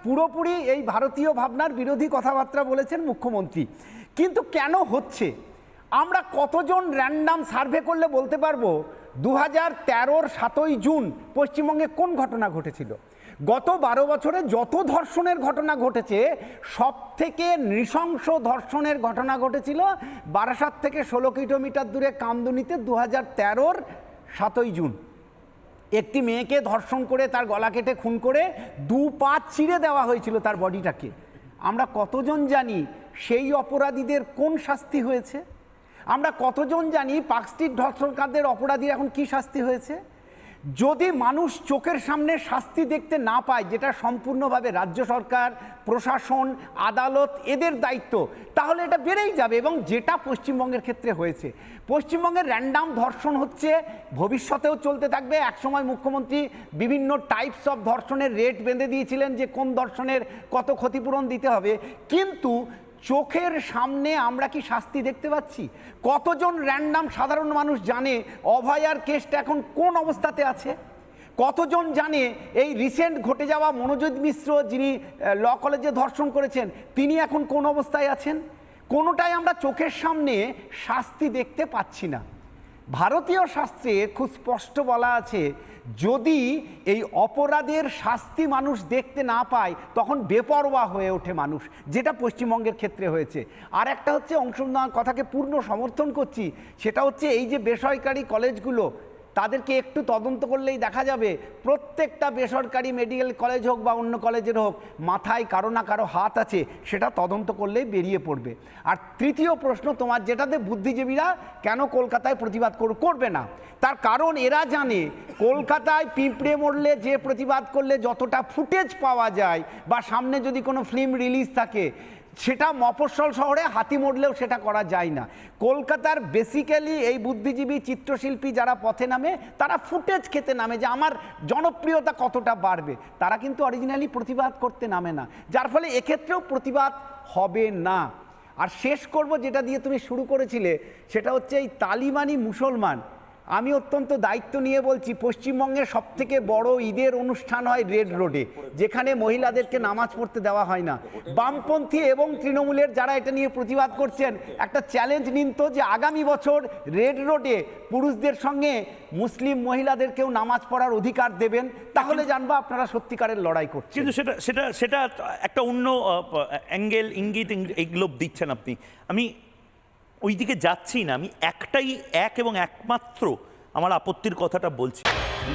পুরোপুরি এই ভারতীয় ভাবনার বিরোধী কথাবার্তা বলেছেন মুখ্যমন্ত্রী। কিন্তু কেন হচ্ছে, আমরা কতজন র্যান্ডাম সার্ভে করলে বলতে পারবো 2013-র 7ই জুন পশ্চিমবঙ্গে কোন ঘটনা ঘটেছিল? গত 12 বছরে যত ধর্ষণের ঘটনা ঘটেছে, সব থেকে নৃশংস ধর্ষণের ঘটনা ঘটেছিল বারাসাত থেকে 16 কিলোমিটার দূরে কামদুনিতে 2013-র 7ই জুন। একটি মেয়েকে ধর্ষণ করে তার গলা কেটে খুন করে 2 পা চিরে দেওয়া হয়েছিল তার বডিটাকে। আমরা কতজন জানি সেই অপরাধীদের কোন শাস্তি হয়েছে? আমরা কতজন জানি পার্কস্ট্রিট ধর্ষণকারীদের অপরাধীর এখন কি শাস্তি হয়েছে? যদি মানুষ চোখের সামনে শাস্তি দেখতে না পায়, যেটা সম্পূর্ণভাবে রাজ্য সরকার, প্রশাসন, আদালত এদের দায়িত্ব, তাহলে এটা বেড়েই যাবে। এবং যেটা পশ্চিমবঙ্গের ক্ষেত্রে হয়েছে, পশ্চিমবঙ্গের র্যান্ডাম ধর্ষণ হচ্ছে, ভবিষ্যতেও চলতে থাকবে। একসময় মুখ্যমন্ত্রী বিভিন্ন টাইপস অফ ধর্ষণের রেট বেঁধে দিয়েছিলেন যে কোন ধর্ষণের কত ক্ষতিপূরণ দিতে হবে, কিন্তু চোখের সামনে আমরা কি শাস্তি দেখতে পাচ্ছি? কতজন র্যান্ডাম সাধারণ মানুষ জানে অভয়ার কেসটা এখন কোন অবস্থাতে আছে? কতজন জানে এই রিসেন্ট ঘটে যাওয়া মনোজিৎ মিশ্র, যিনি ল কলেজে ধর্ষণ করেছেন, তিনি এখন কোন অবস্থায় আছেন? কোনোটাই আমরা চোখের সামনে শাস্তি দেখতে পাচ্ছি না। ভারতীয় শাস্ত্রে খুব স্পষ্ট বলা আছে, যদি এই অপরাধের শাস্তি মানুষ দেখতে না পায় তখন বেপরোয়া হয়ে ওঠে মানুষ, যেটা পশ্চিমবঙ্গের ক্ষেত্রে হয়েছে। আর একটা হচ্ছে, অংশগ্রহণ কথাকে পূর্ণ সমর্থন করছি, সেটা হচ্ছে এই যে বেসরকারি কলেজগুলো, তাদেরকে একটু তদন্ত করলেই দেখা যাবে প্রত্যেকটা বেসরকারি মেডিকেল কলেজ হোক বা অন্য কলেজের হোক, মাথায় কারো না কারো হাত আছে, সেটা তদন্ত করলেই বেরিয়ে পড়বে। আর তৃতীয় প্রশ্ন তোমার, যেটাতে বুদ্ধিজীবীরা কেন কলকাতায় প্রতিবাদ করবে না, তার কারণ এরা জানে কলকাতায় পিঁপড়ে মরলে যে প্রতিবাদ করলে যতটা ফুটেজ পাওয়া যায়, বা সামনে যদি কোনো ফিল্ম রিলিজ থাকে, সেটা মফস্বল শহরে হাতি মরলেও সেটা করা যায় না। কলকাতার বেসিক্যালি এই বুদ্ধিজীবী চিত্রশিল্পী যারা পথে নামে, তারা ফুটেজ খেতে নামে যে আমার জনপ্রিয়তা কতটা বাড়বে, তারা কিন্তু অরিজিনালি প্রতিবাদ করতে নামে না, যার ফলে এক্ষেত্রেও প্রতিবাদ হবে না। আর শেষ করব যেটা দিয়ে তুমি শুরু করেছিলে, সেটা হচ্ছে এই তালিবানি মুসলমান। আমি অত্যন্ত দায়িত্ব নিয়ে বলছি, পশ্চিমবঙ্গের সবথেকে বড় ঈদের অনুষ্ঠান হয় রেড রোডে, যেখানে মহিলাদেরকে নামাজ পড়তে দেওয়া হয় না। বামপন্থী এবং তৃণমূলের যারা এটা নিয়ে প্রতিবাদ করছেন, একটা চ্যালেঞ্জ নিন তো, যে আগামী বছর রেড রোডে পুরুষদের সঙ্গে মুসলিম মহিলাদেরকেও নামাজ পড়ার অধিকার দেবেন, তাহলে জানবো আপনারা সত্যিকারের লড়াই করছেন। কিন্তু সেটা একটা অন্য অ্যাঙ্গেল, ইঙ্গিত এগুলো দিচ্ছেন আপনি। আমি ওই দিকে যাচ্ছি না, আমি এক এবং একমাত্র আমার আপত্তির কথাটা বলছি।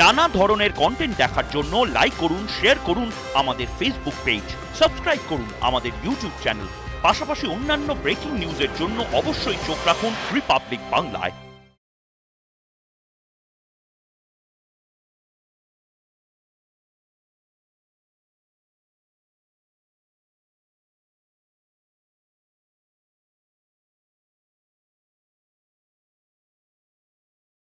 নানা ধরনের কন্টেন্ট দেখার জন্য লাইক করুন, শেয়ার করুন আমাদের ফেসবুক পেজ, সাবস্ক্রাইব করুন আমাদের ইউটিউব চ্যানেল। পাশাপাশি অন্যান্য ব্রেকিং নিউজের জন্য অবশ্যই চোখ রাখুন রিপাবলিক বাংলায়।